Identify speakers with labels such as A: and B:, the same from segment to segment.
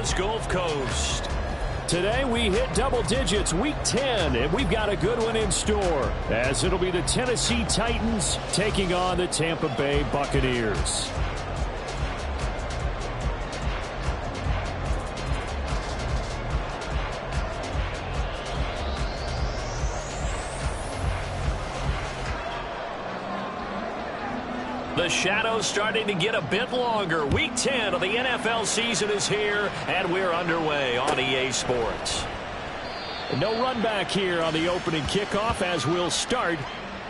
A: Florida's Gulf Coast.
B: Today we hit double digits, week 10, and we've got a good one in store, as it'll be the Tennessee Titans taking on the Tampa Bay Buccaneers.
A: The shadow's starting to get a bit longer. Week 10 of the NFL season is here, and we're underway on EA Sports.
B: No run back here on the opening kickoff, as we'll start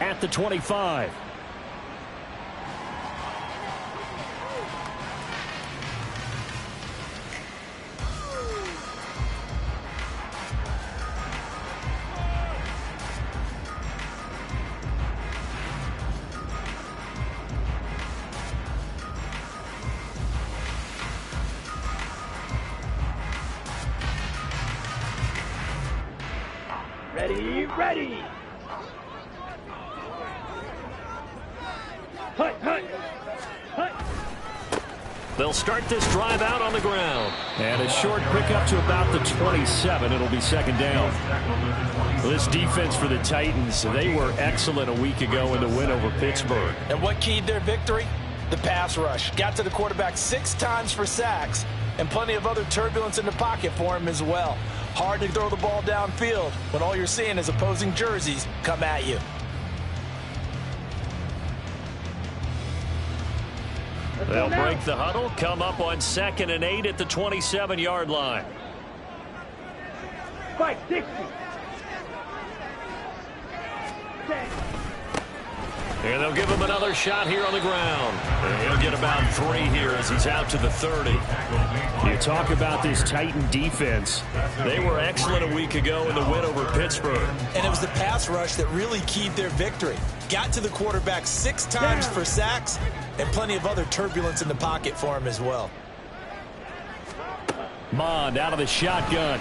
B: at the 25.
C: Ready.
A: They'll start this drive out on the ground.
B: And a short pickup to about the 27. It'll be second down. This defense for the Titans, they were excellent a week ago in the win over Pittsburgh.
D: And what keyed their victory? The pass rush. Got to the quarterback 6 times for sacks, and plenty of other turbulence in the pocket for him as well. Hard to throw the ball downfield when all you're seeing is opposing jerseys come at you.
A: They'll break the huddle, come up on 2nd and 8 at the 27-yard line.
C: Fight 60.
A: And they'll give him another shot here on the ground. And he'll get about 3 here as he's out to the 30.
B: You talk about this Titan defense.
A: They were excellent a week ago in the win over Pittsburgh.
D: And it was the pass rush that really keyed their victory. Got to the quarterback 6 times for sacks, and plenty of other turbulence in the pocket for him as well.
B: Mond out of the shotgun.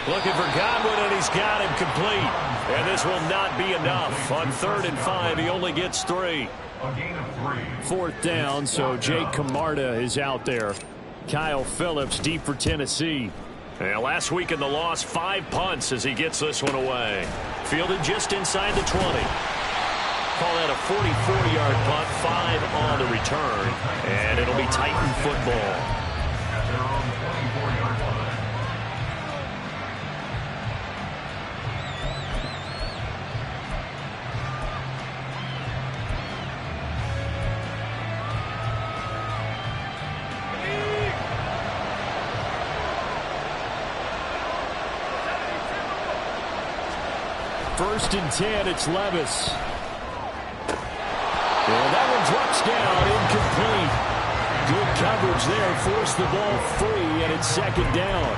A: Looking for Godwin, and he's got him complete. And this will not be enough. On 3rd and 5, he only gets 3.
B: 4th down, so Jake Camarda is out there. Kyle Phillips deep for Tennessee.
A: And last week in the loss, 5 punts as he gets this one away. Fielded just inside the 20. Call that a 44-yard punt, 5 on the return. And it'll be Titan football.
B: First and 10, it's Levis. And that one drops down, incomplete. Good coverage there, forced the ball free, and it's 2nd down.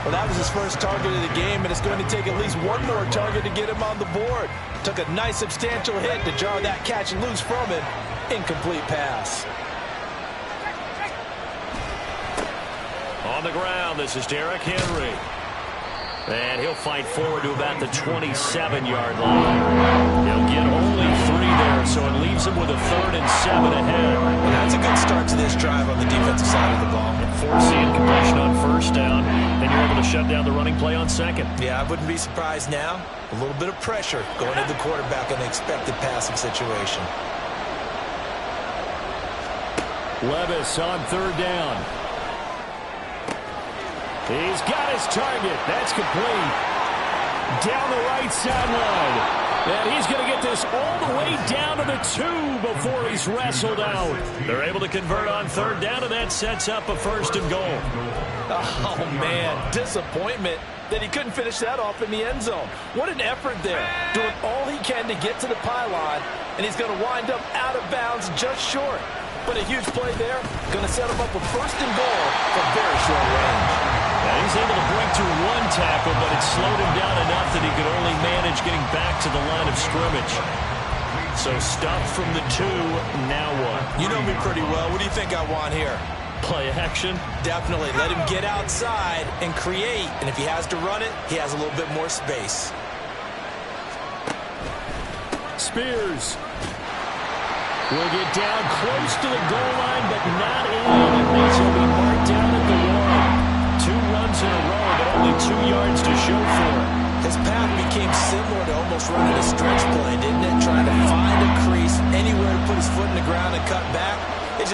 D: Well, that was his first target of the game, and it's going to take at least one more target to get him on the board. Took a nice substantial hit to jar that catch loose from him. Incomplete pass.
A: On the ground, this is Derrick Henry. And he'll fight forward to about the 27-yard line. He'll get only 3 there, so it leaves him with a 3rd and 7 ahead.
D: And that's a good start to this drive on the defensive side of the ball.
A: Force the incompletion on 1st down, and you're able to shut down the running play on 2nd.
D: Yeah, I wouldn't be surprised now. A little bit of pressure going to the quarterback in an expected passing situation.
B: Levis on 3rd down. He's got his target. That's complete. Down the right sideline. And he's going to get this all the way down to the 2 before he's wrestled out.
A: They're able to convert on 3rd down, and that sets up a 1st and goal.
D: Oh, man. Disappointment that he couldn't finish that off in the end zone. What an effort there. Doing all he can to get to the pylon, and he's going to wind up out of bounds just short. But a huge play there. Going to set him up a 1st and goal from very short range.
A: Yeah, he's able to break through 1 tackle, but it slowed him down enough that he could only manage getting back to the line of scrimmage. So stop from the 2, now what?
D: You know me pretty well. What do you think I want here?
A: Play action?
D: Definitely. Let him get outside and create. And if he has to run it, he has a little bit more space.
B: Spears will get down close to the goal line, but not in. This will be marked down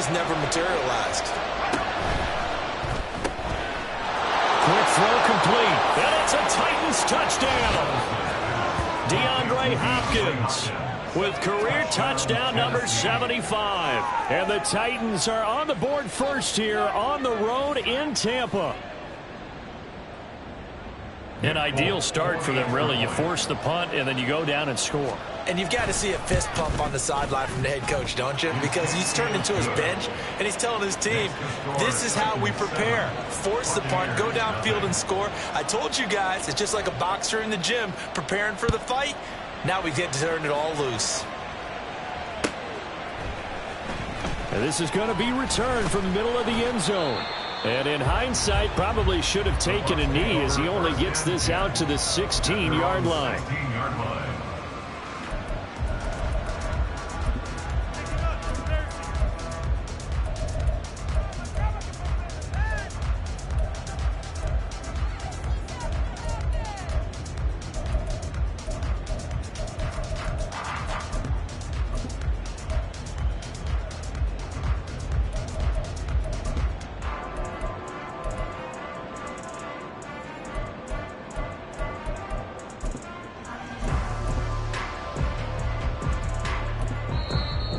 D: just never materialized.
B: Quick throw complete. And it's a Titans touchdown. DeAndre Hopkins with career touchdown number 75. And the Titans are on the board first here on the road in Tampa.
A: An ideal start for them, really. You force the punt, and then you go down and score.
D: And you've got to see a fist pump on the sideline from the head coach, don't you? Because he's turned into his bench, and he's telling his team, this is how we prepare. Force the punt, go downfield and score. I told you guys, it's just like a boxer in the gym preparing for the fight. Now we get to turn it all loose.
B: And this is going to be returned from the middle of the end zone. And in hindsight, probably should have taken a knee as he only gets this out to the 16-yard line.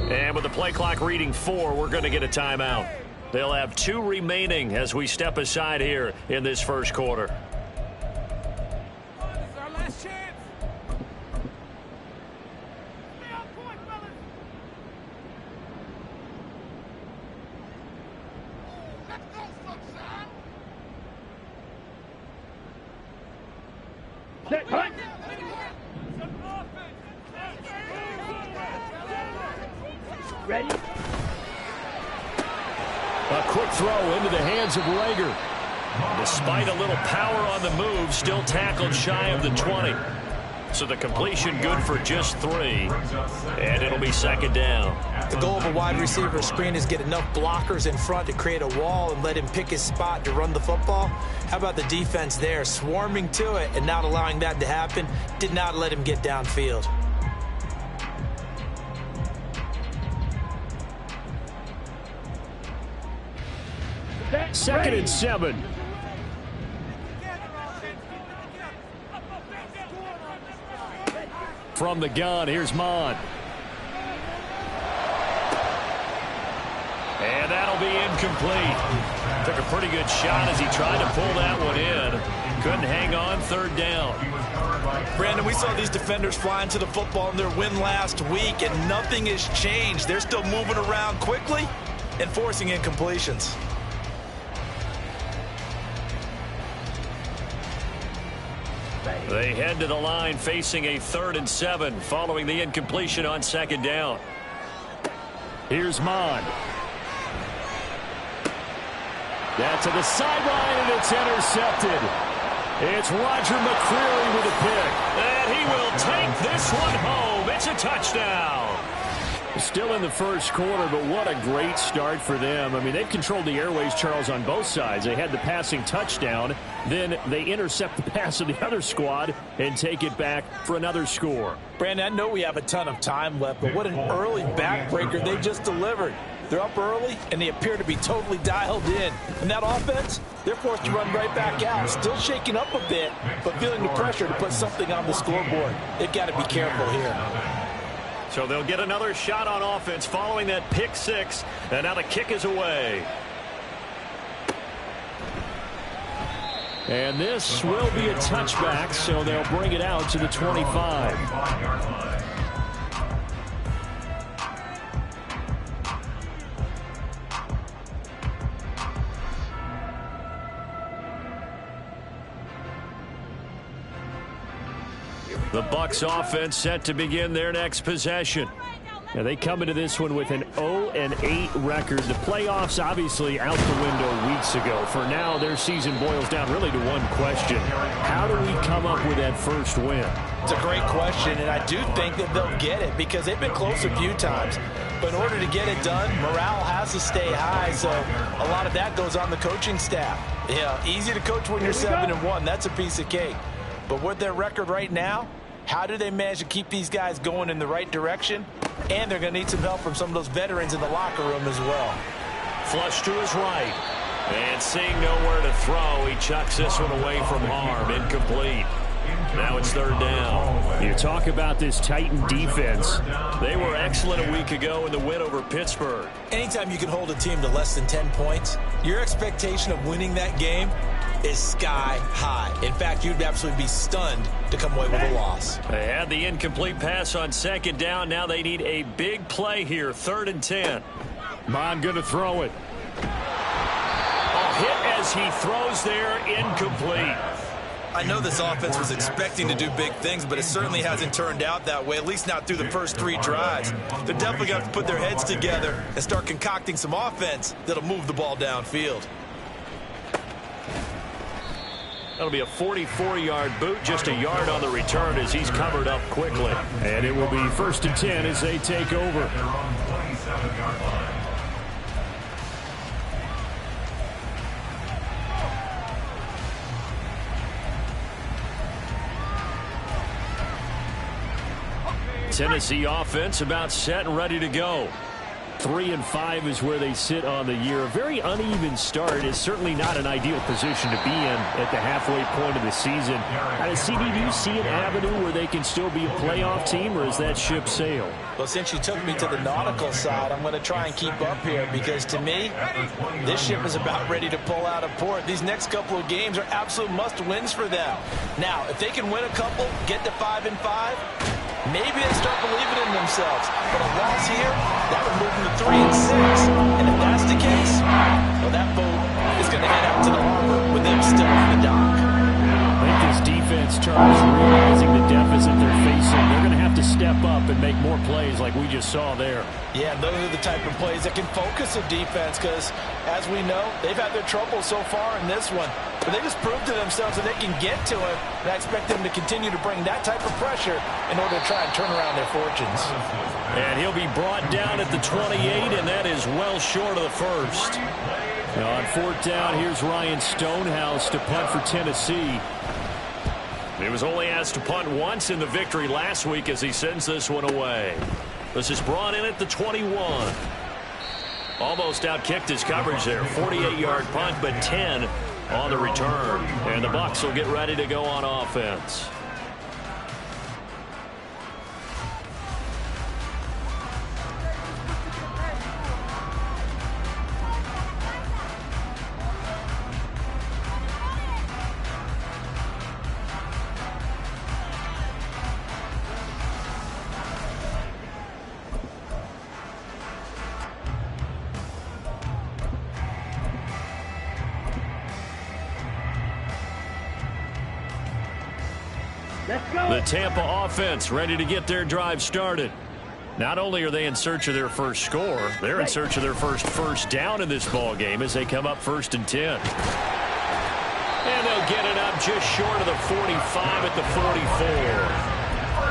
A: And with the play clock reading 4, we're going to get a timeout. They'll have 2 remaining as we step aside here in this first quarter.
C: This is our last chance. Stay on point, fellas. Let's go, sunshine.
B: Ready? A quick throw into the hands of Rager.
A: Despite a little power on the move, still tackled shy of the 20. So the completion good for just 3. And it'll be second down.
D: The goal of a wide receiver screen is get enough blockers in front to create a wall and let him pick his spot to run the football. How about the defense there, swarming to it and not allowing that to happen? Did not let him get downfield.
B: Second and 7. From the gun, here's Mon.
A: And that'll be incomplete. Took a pretty good shot as he tried to pull that one in. Couldn't hang on, third down.
D: Brandon, we saw these defenders flying to the football in their win last week, and nothing has changed. They're still moving around quickly and forcing incompletions.
A: They head to the line facing a 3rd and 7 following the incompletion on second down.
B: Here's Mon. That's to the sideline, and it's intercepted. It's Roger McCreary with a pick.
A: And he will take this one home. It's a touchdown.
B: Still in the first quarter, but what a great start for them. I mean, they've controlled the airways, Charles, on both sides. They had the passing touchdown. Then they intercept the pass of the other squad and take it back for another score.
D: Brandon, I know we have a ton of time left, but what an early backbreaker they just delivered. They're up early, and they appear to be totally dialed in. And that offense, they're forced to run right back out. Still shaking up a bit, but feeling the pressure to put something on the scoreboard. They've got to be careful here.
A: So they'll get another shot on offense following that pick 6. And now the kick is away.
B: And this will be a touchback, so they'll bring it out to the 25.
A: The Bucs offense set to begin their next possession.
B: Now they come into this one with an 0-8 record. The playoffs obviously out the window weeks ago. For now, their season boils down really to one question. How do we come up with that first win?
D: It's a great question, and I do think that they'll get it because they've been close a few times. But in order to get it done, morale has to stay high, so a lot of that goes on the coaching staff. Yeah, easy to coach when you're 7-1. That's a piece of cake. But with their record right now, How do they manage to keep these guys going in the right direction? And they're going to need some help from some of those veterans in the locker room as well.
A: Flush to his right. And seeing nowhere to throw, he chucks this one away from harm. Incomplete. Now it's third down.
B: You talk about this Titan defense.
A: They were excellent a week ago in the win over Pittsburgh.
D: Anytime you can hold a team to less than 10 points, your expectation of winning that game is sky high. In fact, you'd absolutely be stunned to come away with a loss.
A: They had the incomplete pass on second down. Now they need a big play here. 3rd and 10.
B: Bond going to throw it.
A: A hit as he throws there. Incomplete.
D: I know this offense was expecting to do big things, but it certainly hasn't turned out that way, at least not through the first 3 drives. They're definitely going to have to put their heads together and start concocting some offense that'll move the ball downfield.
A: That'll be a 44-yard boot, just a yard on the return as he's covered up quickly.
B: And it will be 1st and 10 as they take over.
A: Tennessee offense about set and ready to go.
B: 3-5 is where they sit on the year. A very uneven start is certainly not an ideal position to be in at the halfway point of the season. CD, do you see an avenue where they can still be a playoff team, or is that ship sailed?
D: Well, since you took me to the nautical side, I'm going to try and keep up here because, to me, this ship is about ready to pull out of port. These next couple of games are absolute must-wins for them. Now, if they can win a couple, get to 5-5, maybe they start believing in themselves. But a loss here, that would move them to 3-6. And if that's the case, well, that boat is going to head out to the harbor with them still in the dock.
B: I think this defense starts realizing the deficit they're facing. They're going to have to step up and make more plays like we just saw there.
D: Yeah, those are the type of plays that can focus a defense because, as we know, they've had their trouble so far in this one. But they just proved to themselves that they can get to it, and I expect them to continue to bring that type of pressure in order to try and turn around their fortunes.
A: And he'll be brought down at the 28, and that is well short of the first.
B: Now on 4th down, here's Ryan Stonehouse to punt for Tennessee.
A: He was only asked to punt once in the victory last week as he sends this one away. This is brought in at the 21. Almost outkicked his coverage there. 48-yard punt, but 10 on the return. And the Bucs will get ready to go on offense. The Tampa offense ready to get their drive started. Not only are they in search of their first score, they're in search of their first down in this ball game as they come up 1st and 10. And they'll get it up just short of the 45 at the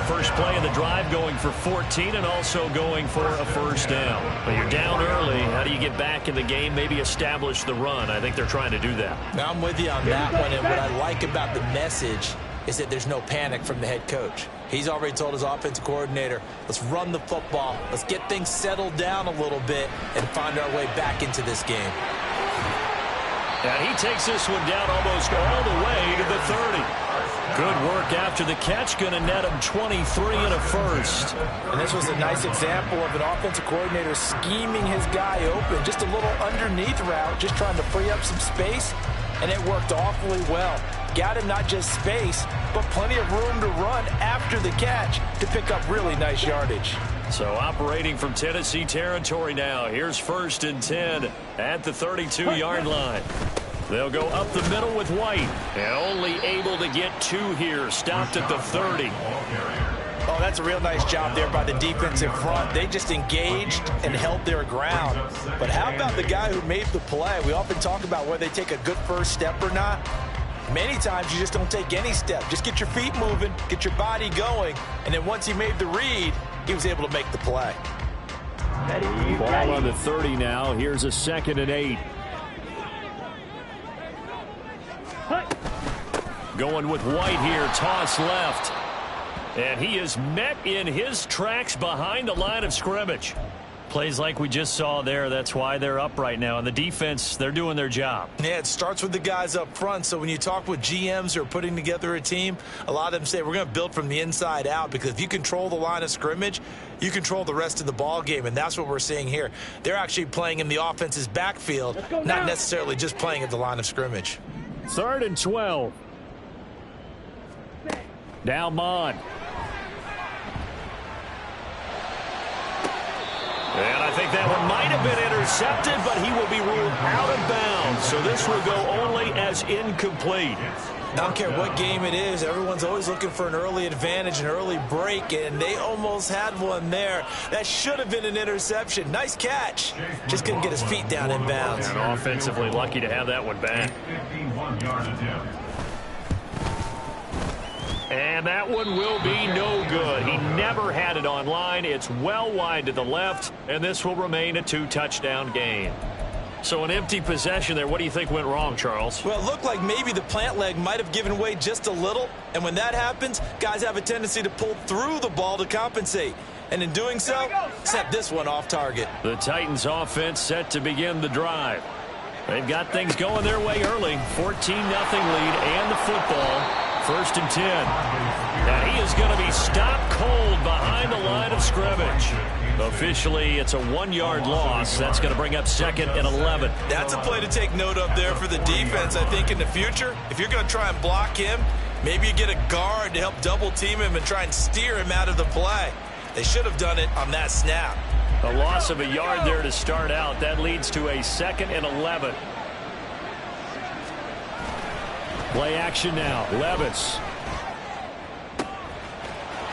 A: 44. First play of the drive going for 14 and also going for a first down. But you're down early. How do you get back in the game, maybe establish the run? I think they're trying to do that.
D: Now, I'm with you on that one, and what I like about the message is that there's no panic from the head coach. He's already told his offensive coordinator, let's run the football, let's get things settled down a little bit and find our way back into this game.
A: And he takes this one down almost all the way to the 30. Good work after the catch, going to net him 23 and a first.
D: And this was a nice example of an offensive coordinator scheming his guy open, just a little underneath route, just trying to free up some space, and it worked awfully well. Got him not just space, but plenty of room to run after the catch to pick up really nice yardage.
A: So operating from Tennessee territory now. Here's 1st and 10 at the 32-yard line. They'll go up the middle with White. And only able to get 2 here. Stopped at the 30.
D: Oh, that's a real nice job there by the defensive front. They just engaged and held their ground. But how about the guy who made the play? We often talk about whether they take a good first step or not. Many times you just don't take any step. Just get your feet moving, get your body going, and then once he made the read, he was able to make the play.
B: Ball on the 30 now. Here's a 2nd and 8.
A: Going with White here. Toss left. And he is met in his tracks behind the line of scrimmage. Plays like we just saw there. That's why they're up right now. And the defense, they're doing their job.
D: Yeah, it starts with the guys up front. So when you talk with GMs who are putting together a team, a lot of them say we're going to build from the inside out, because if you control the line of scrimmage, you control the rest of the ball game. And that's what we're seeing here. They're actually playing in the offense's backfield, not necessarily just playing at the line of scrimmage.
A: 3rd and 12. Now Mon. And I think that one might have been intercepted, but he will be ruled out of bounds. So this will go only as incomplete.
D: I don't care what game it is. Everyone's always looking for an early advantage, an early break, and they almost had one there. That should have been an interception. Nice catch. Just couldn't get his feet down in bounds.
A: And offensively lucky to have that one back. And that one will be no good. He never had it on line. It's well wide to the left, and this will remain a 2-touchdown game. So an empty possession there. What do you think went wrong, Charles?
D: Well, it looked like maybe the plant leg might have given way just a little, and when that happens, guys have a tendency to pull through the ball to compensate. And in doing so, set this one off target.
A: The Titans offense set to begin the drive. They've got things going their way early. 14-0 lead and the football. 1st and 10. And he is going to be stopped cold behind the line of scrimmage. Officially, it's a 1-yard loss. That's going to bring up 2nd and 11.
D: That's a play to take note of there for the defense, I think, in the future. If you're going to try and block him, maybe you get a guard to help double team him and try and steer him out of the play. They should have done it on that snap.
A: A loss of a yard there to start out. That leads to a 2nd and 11. Play action now. Levis.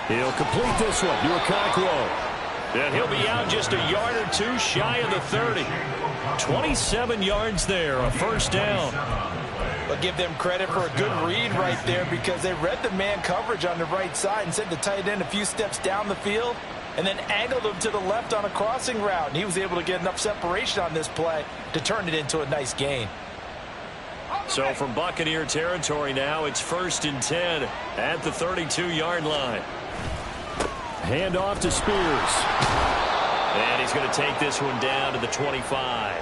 A: He'll complete this one. Okakwo. And he'll be out just a yard or two shy of the 30. 27 yards there, a 1st down.
D: But give them credit for a good read right there, because they read the man coverage on the right side and sent the tight end a few steps down the field and then angled him to the left on a crossing route. And he was able to get enough separation on this play to turn it into a nice gain.
A: So from Buccaneer territory now, it's 1st and 10 at the 32-yard line. Hand off to Spears. And he's going to take this one down to the 25.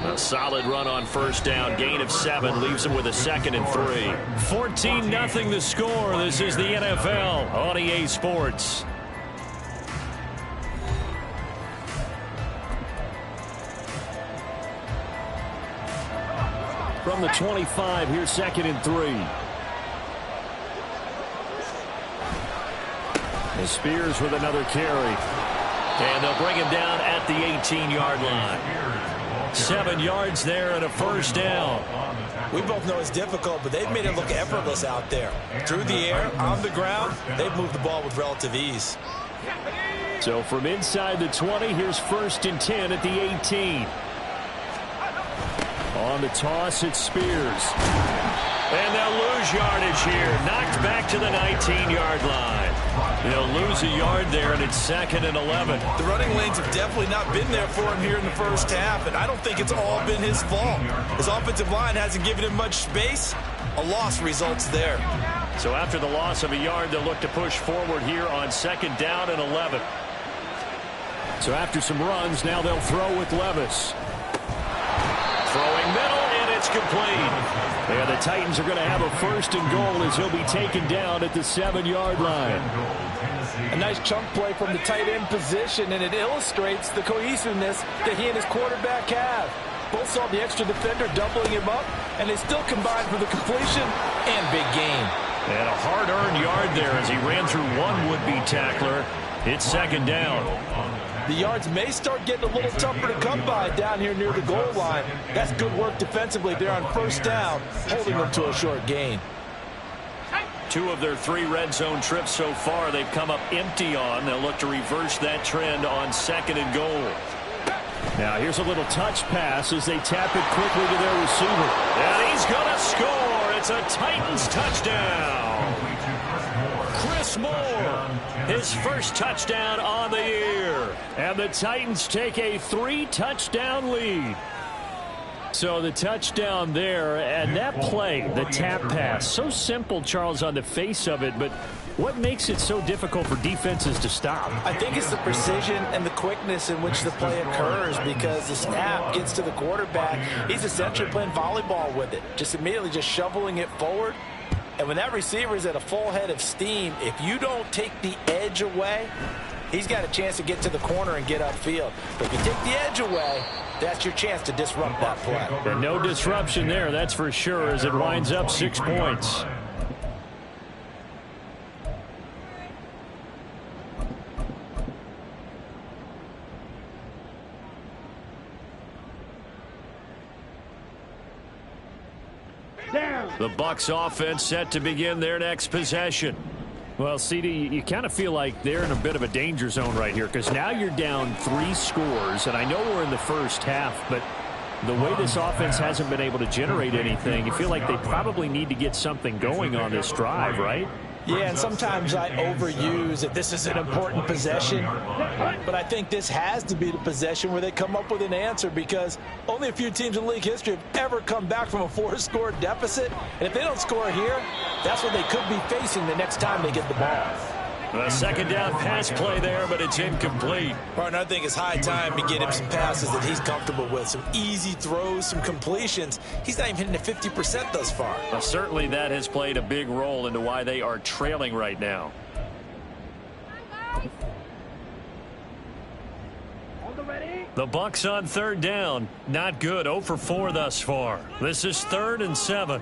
A: A solid run on 1st down. Gain of 7 leaves him with a 2nd and 3. 14-0 the score. This is the NFL on EA Sports. From the 25, here's 2nd and 3. And Spears with another carry. And they'll bring him down at the 18-yard line. 7 yards there and a 1st down.
D: We both know it's difficult, but they've made it look effortless out there. Through the air, on the ground, they've moved the ball with relative ease.
A: So from inside the 20, here's 1st and 10 at the 18. On the toss, it's Spears. And they'll lose yardage here. Knocked back to the 19-yard line. They'll lose a yard there, and it's 2nd and 11.
D: The running lanes have definitely not been there for him here in the 1st half, and I don't think it's all been his fault. His offensive line hasn't given him much space. A loss results there.
A: So after the loss of a yard, they'll look to push forward here on 2nd down and 11. So after some runs, now they'll throw with Levis. Throwing middle, and it's complete. And the Titans are going to have a 1st and goal as he'll be taken down at the 7-yard line.
D: A nice chunk play from the tight end position, and it illustrates the cohesiveness that he and his quarterback have. Both saw the extra defender doubling him up, and they still combined for the completion and big gain.
A: And a hard-earned yard there as he ran through one would-be tackler. It's 2nd down.
D: The yards may start getting a little tougher to come by down here near the goal line. That's good work defensively there on 1st down, holding them to a short gain.
A: 2 of their 3 red zone trips so far they've come up empty on. They'll look to reverse that trend on 2nd and goal. Now here's a little touch pass as they tap it quickly to their receiver. And he's going to score. It's a Titans touchdown. Chris Moore, his 1st touchdown on the year. And the Titans take a 3-touchdown lead. So the touchdown there, and that play, the tap pass, so simple, Charles, on the face of it, but what makes it so difficult for defenses to stop?
D: I think it's the precision and the quickness in which the play occurs, because the snap gets to the quarterback. He's essentially playing volleyball with it, just immediately just shoveling it forward. And when that receiver is at a full head of steam, if you don't take the edge away, he's got a chance to get to the corner and get upfield. But if you take the edge away, that's your chance to disrupt that play.
A: And no disruption there, that's for sure, as it winds up 6 points. The Bucs offense set to begin their next possession. Well, CD, you kind of feel like they're in a bit of a danger zone right here, because now you're down 3 scores, and I know we're in the first half, but the way this offense hasn't been able to generate anything, you feel like they probably need to get something going on this drive, right?
D: Yeah, and sometimes I overuse that this is an important possession, but I think this has to be the possession where they come up with an answer, because only a few teams in league history have ever come back from a 4-score deficit, and if they don't score here, that's what they could be facing the next time they get the ball.
A: A second down pass play there, but it's incomplete.
D: Partner, I think it's high time to get him some passes that he's comfortable with, some easy throws, some completions. He's not even hitting the 50% thus far.
A: Well, certainly that has played a big role into why they are trailing right now. The Bucs on third down. Not good. 0 for 4 thus far. This is 3rd and 7.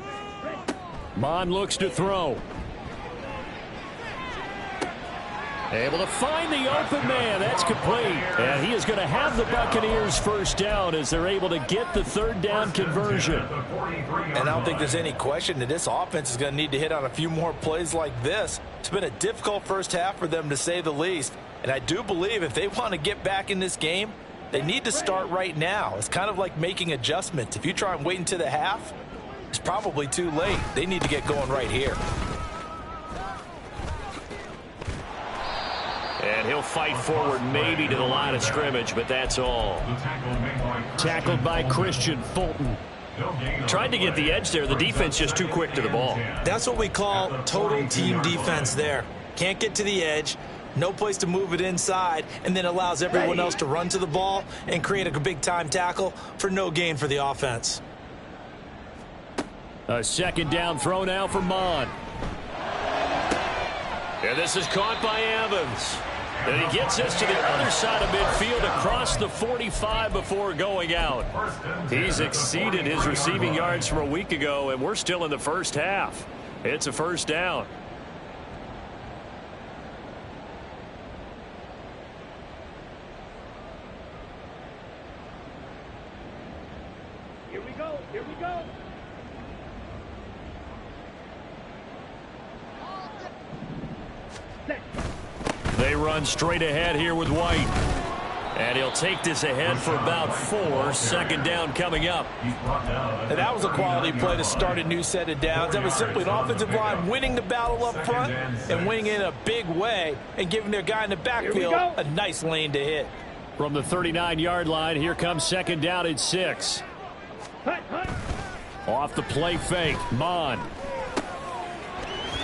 A: Mon looks to throw. Able to find the open man. That's complete. And he is going to have the Buccaneers first down as they're able to get the 3rd down conversion.
D: And I don't think there's any question that this offense is going to need to hit on a few more plays like this. It's been a difficult first half for them, to say the least. And I do believe if they want to get back in this game, they need to start right now. It's kind of like making adjustments. If you try and wait until the half, it's probably too late. They need to get going right here.
A: And he'll fight forward maybe to the line of scrimmage, but that's all. Tackled by Christian Fulton. Tried to get the edge there. The defense just too quick to the ball.
D: That's what we call total team defense there. Can't get to the edge, no place to move it inside, and then allows everyone else to run to the ball and create a big-time tackle for no gain for the offense.
A: A second down throw now for Mon. And this is caught by Evans. And he gets this to the other side of midfield across the 45 before going out. He's exceeded his receiving yards from a week ago, and we're still in the first half. It's a first down.
C: Here we go. Here we go.
A: They run straight ahead here with White. And he'll take this ahead for about 4. Second down coming up.
D: And that was a quality play to start a new set of downs. That was simply an offensive line winning the battle up front and winning in a big way and giving their guy in the backfield a nice lane to hit.
A: From the 39-yard line, here comes second down at 6. Off the play fake, Mon.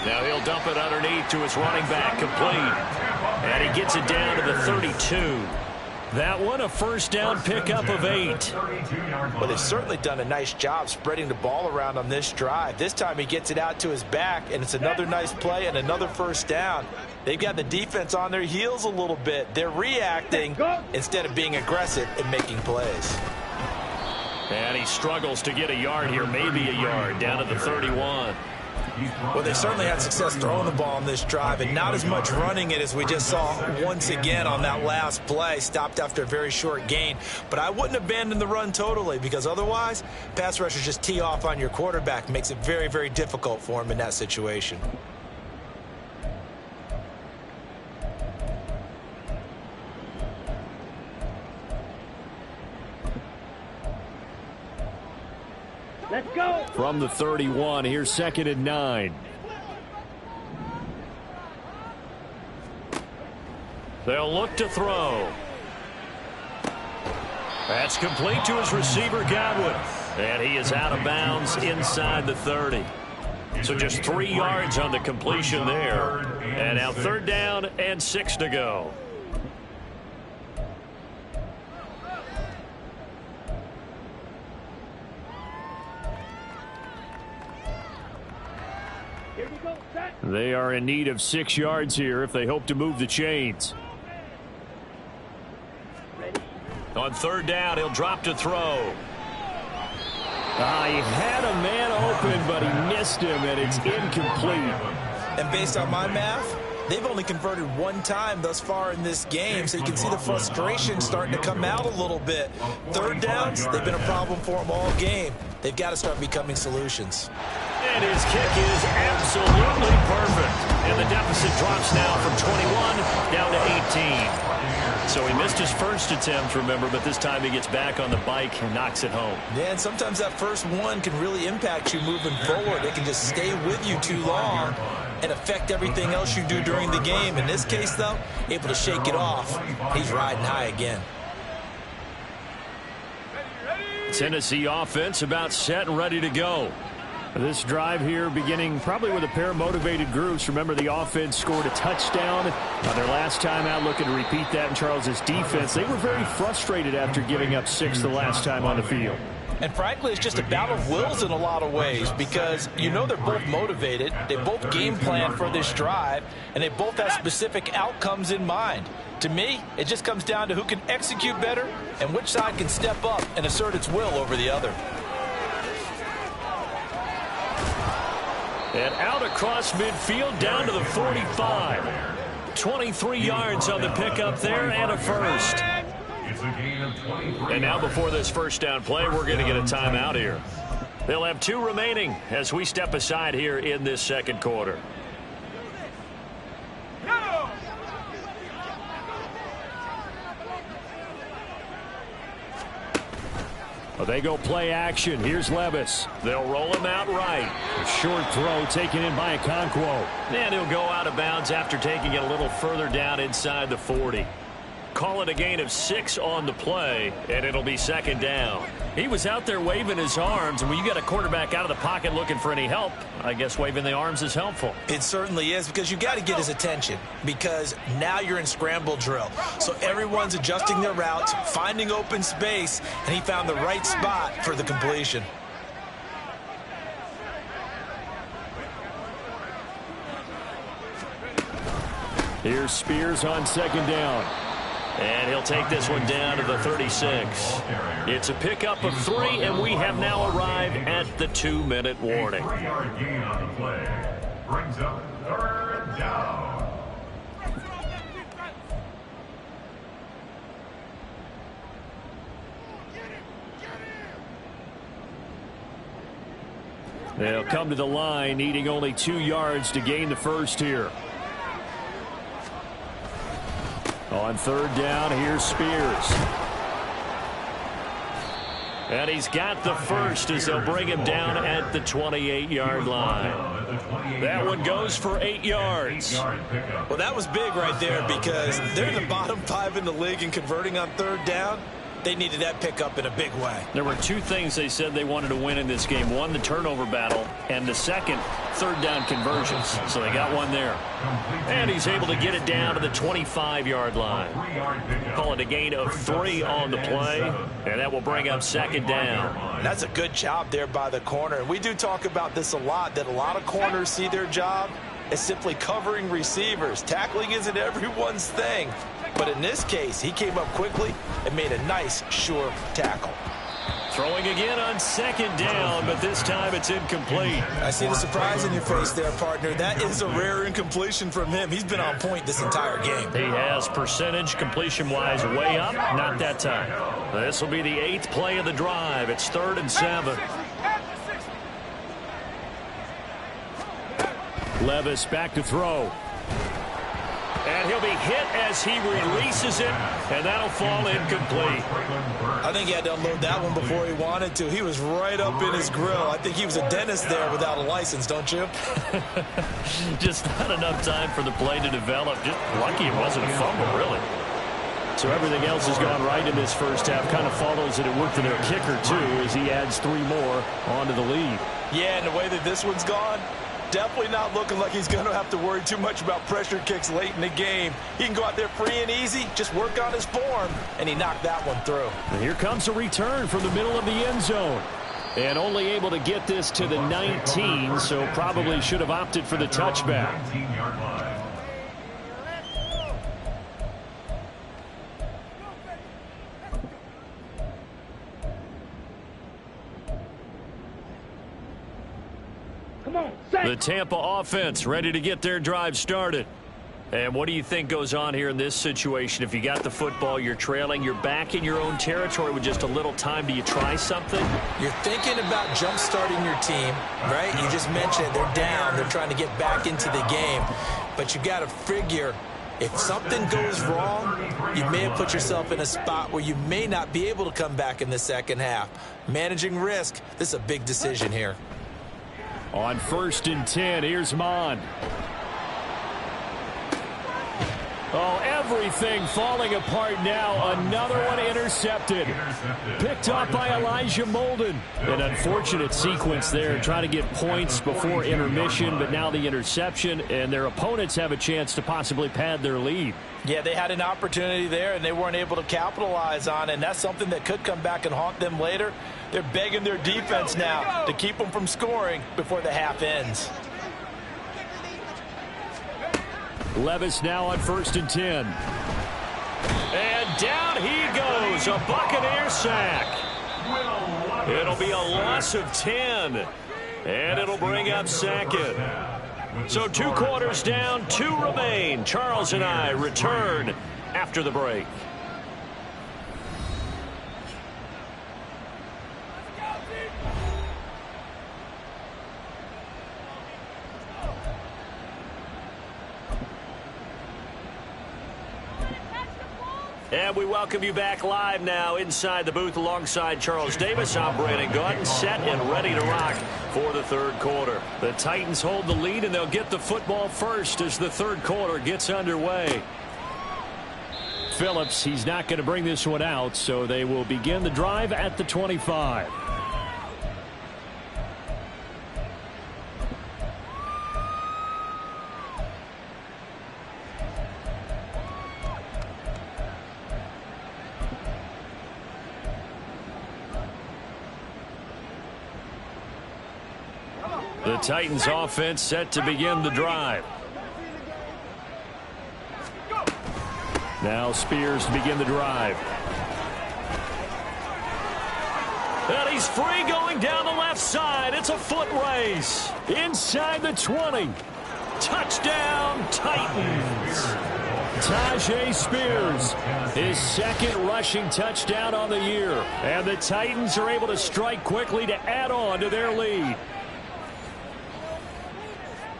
A: Now he'll dump it underneath to his running back, complete. And he gets it down to the 32. That one a first down pickup of 8.
D: Well, they've certainly done a nice job spreading the ball around on this drive. This time he gets it out to his back, and it's another nice play and another first down. They've got the defense on their heels a little bit. They're reacting instead of being aggressive and making plays.
A: And he struggles to get a yard here, maybe a yard, down to the 31.
D: Well, they certainly had success throwing the ball on this drive, and not as much running it as we just saw once again on that last play. Stopped after a very short gain. But I wouldn't abandon the run totally, because otherwise, pass rushers just tee off on your quarterback. Makes it very, very difficult for him in that situation.
C: Let's go.
A: From the 31, here's 2nd and 9. They'll look to throw. That's complete to his receiver, Godwin. And he is out of bounds inside the 30. So just 3 yards on the completion there. And now 3rd down and 6 to go.
C: Here we go. Set.
B: They are in need of 6 yards here if they hope to move the chains.
A: On 3rd down, he'll drop to throw.
B: He had a man open, but he missed him, and it's incomplete.
D: And based on my math, they've only converted 1 time thus far in this game, so you can see the frustration starting to come out a little bit. 3rd downs, they've been a problem for them all game. They've got to start becoming solutions.
A: And his kick is absolutely perfect. And the deficit drops now from 21 down to 18. So he missed his first attempt, remember, but this time he gets back on the bike and knocks it home.
D: Yeah, and sometimes that first one can really impact you moving forward. It can just stay with you too long and affect everything else you do during the game. In this case, though, able to shake it off. He's riding high again.
B: Tennessee offense about set and ready to go. This drive here beginning probably with a pair of motivated groups. Remember, the offense scored a touchdown on their last time out, looking to repeat that in Charles's defense. They were very frustrated after giving up 6 the last time on the field.
D: And frankly, it's just a battle of wills in a lot of ways because you know they're both motivated. They both game plan for this drive, and they both have specific outcomes in mind. To me, it just comes down to who can execute better and which side can step up and assert its will over the other.
A: And out across midfield down to the 45. 23 yards on the pickup there and a first. And now before this first down play, we're going to get a timeout here. They'll have 2 remaining as we step aside here in this 2nd quarter.
B: Well, they go play action. Here's Levis.
A: They'll roll him out right.
B: A short throw taken in by Okonkwo.
A: And he'll go out of bounds after taking it a little further down inside the 40. Call it a gain of 6 on the play, and it'll be 2nd down. He was out there waving his arms, and when you got a quarterback out of the pocket looking for any help, I guess waving the arms is helpful.
D: It certainly is, because you got to get his attention, because now you're in scramble drill. So everyone's adjusting their routes, finding open space, and he found the right spot for the completion.
B: Here's Spears on 2nd down.
A: And he'll take this one down to the 36. It's a pickup of 3, and we have now arrived at the 2-minute warning.
E: Brings up 3rd down.
B: They'll come to the line, needing only 2 yards to gain the first here. On 3rd down, here's Spears.
A: And he's got the first as they'll bring him down at the 28-yard line. That one goes for 8 yards.
D: Well, that was big right there because they're in the bottom 5 in the league in converting on 3rd down. They needed that pickup in a big way.
A: There were 2 things they said they wanted to win in this game. One, the turnover battle, and the second, 3rd down conversions. So they got one there. And he's able to get it down to the 25-yard line. Call it a gain of 3 on the play, and that will bring up 2nd down.
D: That's a good job there by the corner. And we do talk about this a lot, that a lot of corners see their job as simply covering receivers. Tackling isn't everyone's thing. But in this case, he came up quickly and made a nice, sure tackle.
A: Throwing again on 2nd down, but this time it's incomplete.
D: I see the surprise in your face there, partner. That is a rare incompletion from him. He's been on point this entire game.
A: He has percentage completion-wise way up, not that time. This will be the 8th play of the drive. It's 3rd and 7.
B: Levis back to throw.
A: And he'll be hit as he releases it, and that'll fall incomplete.
D: I think he had to unload that one before he wanted to. He was right up in his grill. I think he was a dentist there without a license, don't you?
A: Just not enough time for the play to develop. Just lucky it wasn't a fumble, really. So everything else has gone right in this first half. Kind of follows that it worked for their kicker, too, as he adds 3 more onto the lead.
D: Yeah, and the way that this one's gone, definitely not looking like he's going to have to worry too much about pressure kicks late in the game. He can go out there free and easy, just work on his form, and he knocked that one through.
A: And here comes a return from the middle of the end zone. And only able to get this to the 19, so probably should have opted for the touchback.
E: 19-yard line.
A: The Tampa offense ready to get their drive started. And what do you think goes on here in this situation? If you got the football, you're trailing, you're back in your own territory with just a little time. Do you try something?
D: You're thinking about jump-starting your team, right? You just mentioned they're down. They're trying to get back into the game. But you got to figure, if something goes wrong, you may have put yourself in a spot where you may not be able to come back in the second half. Managing risk, this is a big decision here.
A: On 1st and 10, here's Mond. Oh, everything falling apart now. Another one intercepted. Picked up by Elijah Molden. An unfortunate sequence there, trying to get points before intermission, but now the interception, and their opponents have a chance to possibly pad their lead.
D: Yeah, they had an opportunity there, and they weren't able to capitalize on it, and that's something that could come back and haunt them later. They're begging their defense now to keep them from scoring before the half ends.
A: Levis now on 1st and 10. And down he goes. A Buccaneer sack. It'll be a loss of 10. And it'll bring up 2nd. So 2 quarters down, 2 remain. Charles and I return after the break. And we welcome you back live now inside the booth alongside Charles Davis. I'm Brandon Gaudin, set and ready to rock for the 3rd quarter. The Titans hold the lead, and they'll get the football first as the 3rd quarter gets underway. Phillips, he's not going to bring this one out, so they will begin the drive at the 25. The Titans offense set to begin the drive. Now Spears to begin the drive. And he's free going down the left side. It's a foot race. Inside the 20. Touchdown, Titans. Tajay Spears, his 2nd rushing touchdown on the year. And the Titans are able to strike quickly to add on to their lead.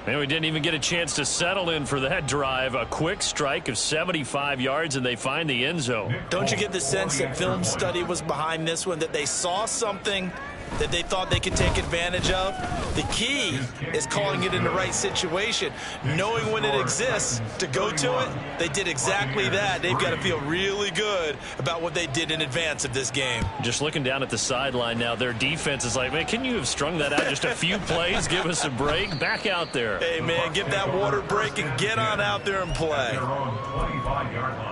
A: And we didn't even get a chance to settle in for that drive. A quick strike of 75 yards, and they find the end zone.
D: Don't you get the sense that film study was behind this one, that they saw something that they thought they could take advantage of? The key is calling it in the right situation, knowing when it exists to go to it. They did exactly that. They've got to feel really good about what they did in advance of this game.
A: Just looking down at the sideline now, their defense is like, man, can you have strung that out just a few plays? Give us a break. Back out there.
D: Hey, man, give that water break and get on out there and play.
E: Their own 25-yard line.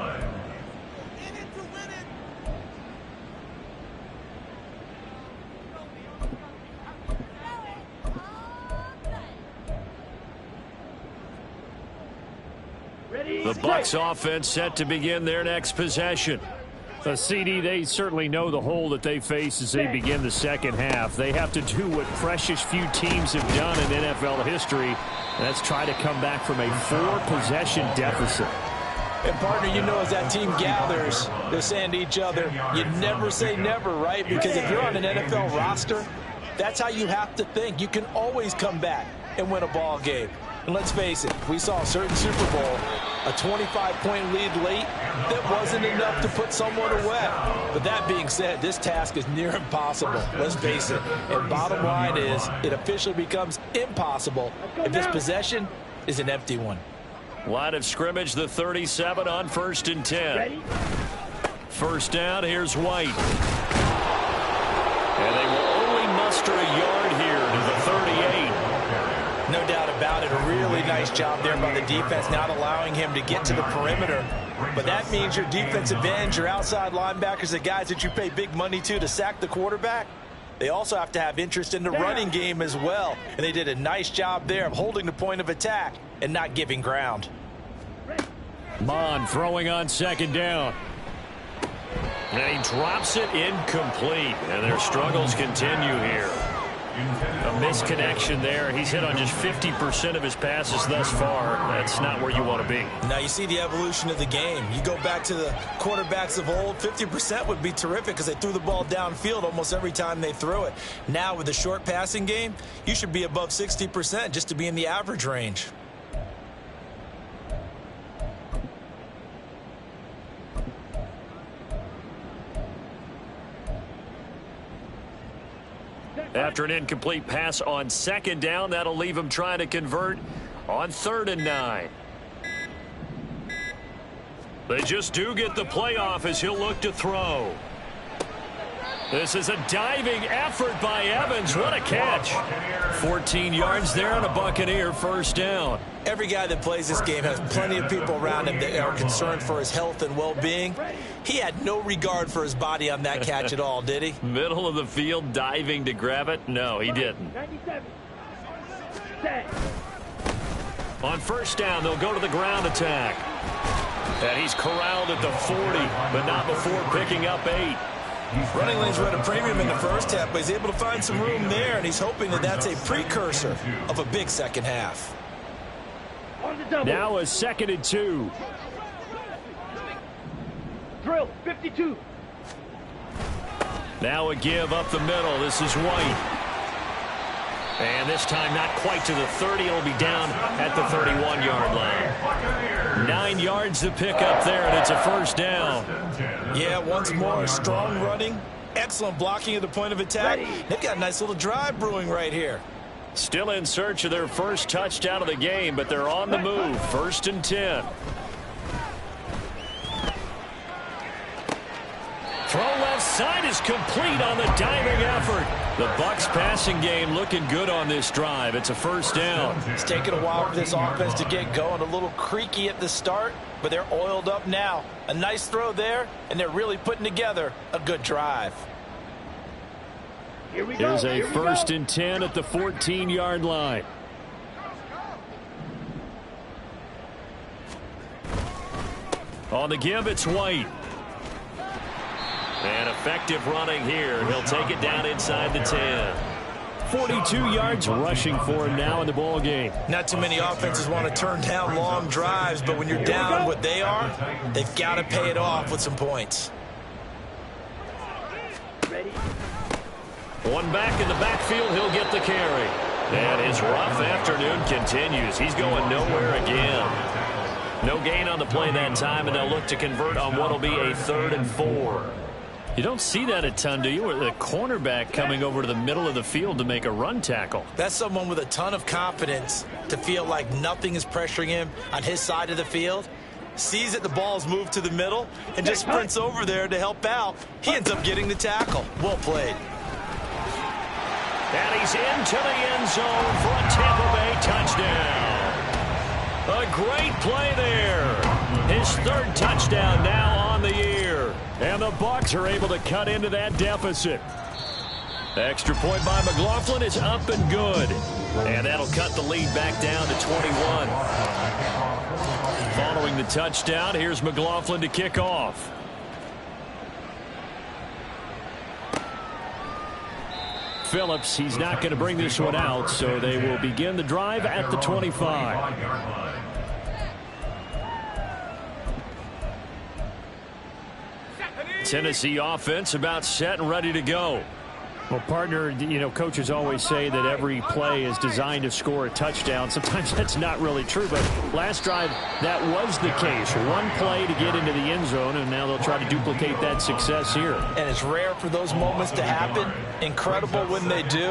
A: The Bucs offense set to begin their next possession. CD, they certainly know the hole that they face as they begin the 2nd half. They have to do what precious few teams have done in NFL history. And that's try to come back from a 4-possession deficit.
D: And, partner, you know, as that team gathers, they're saying to each other, you never say never, right? Because if you're on an NFL roster, that's how you have to think. You can always come back and win a ball game. And let's face it, we saw a certain Super Bowl, a 25-point lead late, that wasn't enough to put someone away. But that being said, this task is near impossible. Let's face it. And bottom line is, it officially becomes impossible if this possession is an empty one.
A: Line of scrimmage, the 37 on 1st and 10.
C: Ready?
A: First down, here's White. And they will only muster a yard here to the 38.
D: No doubt about it. A really nice job there by the defense, not allowing him to get to the perimeter. But that means your defensive ends, your outside linebackers, the guys that you pay big money to sack the quarterback, they also have to have interest in the running game as well. And they did a nice job there of holding the point of attack and not giving ground.
A: Mon throwing on second down. And he drops it incomplete. And their struggles continue here. A misconnection there. He's hit on just 50% of his passes thus far. That's not where you want to be.
D: Now you see the evolution of the game. You go back to the quarterbacks of old, 50% would be terrific because they threw the ball downfield almost every time they threw it. Now with the short passing game, you should be above 60% just to be in the average range.
A: After an incomplete pass on second down, that'll leave him trying to convert on 3rd and 9. They just do get the playoff as he'll look to throw. This is a diving effort by Evans. What a catch. 14 yards there on a Buccaneer first down.
D: Every guy that plays this game has plenty of people around him that are concerned for his health and well-being. He had no regard for his body on that catch at all, did he?
A: Middle of the field diving to grab it? No, he didn't. On first down, they'll go to the ground attack. And he's corralled at the 40, but not before picking up 8.
D: Running lanes were at a premium in the first half, but he's able to find some room there, and he's hoping that that's a precursor of a big second half.
A: Now a 2nd and 2.
C: Drill, 52.
A: Now a give up the middle. This is White. And this time not quite to the 30. It'll be down at the 31-yard line. 9 yards to pick up there, and it's a first down.
D: Yeah, once more, strong running, excellent blocking at the point of attack. They've got a nice little drive brewing right here.
A: Still in search of their first touchdown of the game, but they're on the move. 1st and 10. Throw left side is complete on the diving effort. The Bucs passing game looking good on this drive. It's a first down.
D: It's taken a while for this offense to get going. A little creaky at the start, but they're oiled up now. A nice throw there, and they're really putting together a good drive.
A: Here's a 1st and 10 at the 14-yard line. On the give, it's White. And effective running here. He'll take it down inside the 10. 42 yards rushing for him now in the ball game.
D: Not too many offenses want to turn down long drives, but when you're down what they are, they've got to pay it off with some points.
A: One back in the backfield, he'll get the carry. And his rough afternoon continues. He's going nowhere again. No gain on the play that time, and they'll look to convert on what will be a 3rd and 4. You don't see that a ton, do you? With a cornerback coming over to the middle of the field to make a run tackle.
D: That's someone with a ton of confidence to feel like nothing is pressuring him on his side of the field. Sees that the ball's moved to the middle and just sprints over there to help out. He ends up getting the tackle. Well played.
A: And he's into the end zone for a Tampa Bay touchdown. A great play there. His 3rd touchdown now on the year. And the Bucs are able to cut into that deficit. Extra point by McLaughlin is up and good. And that'll cut the lead back down to 21. Following the touchdown, here's McLaughlin to kick off. Phillips, he's not going to bring this one out, so they will begin the drive at the 25. Tennessee offense about set and ready to go. Well, partner, you know, coaches always say that every play is designed to score a touchdown. Sometimes that's not really true, but last drive, that was the case. One play to get into the end zone, and now they'll try to duplicate that success here.
D: And it's rare for those moments to happen. Incredible when they do.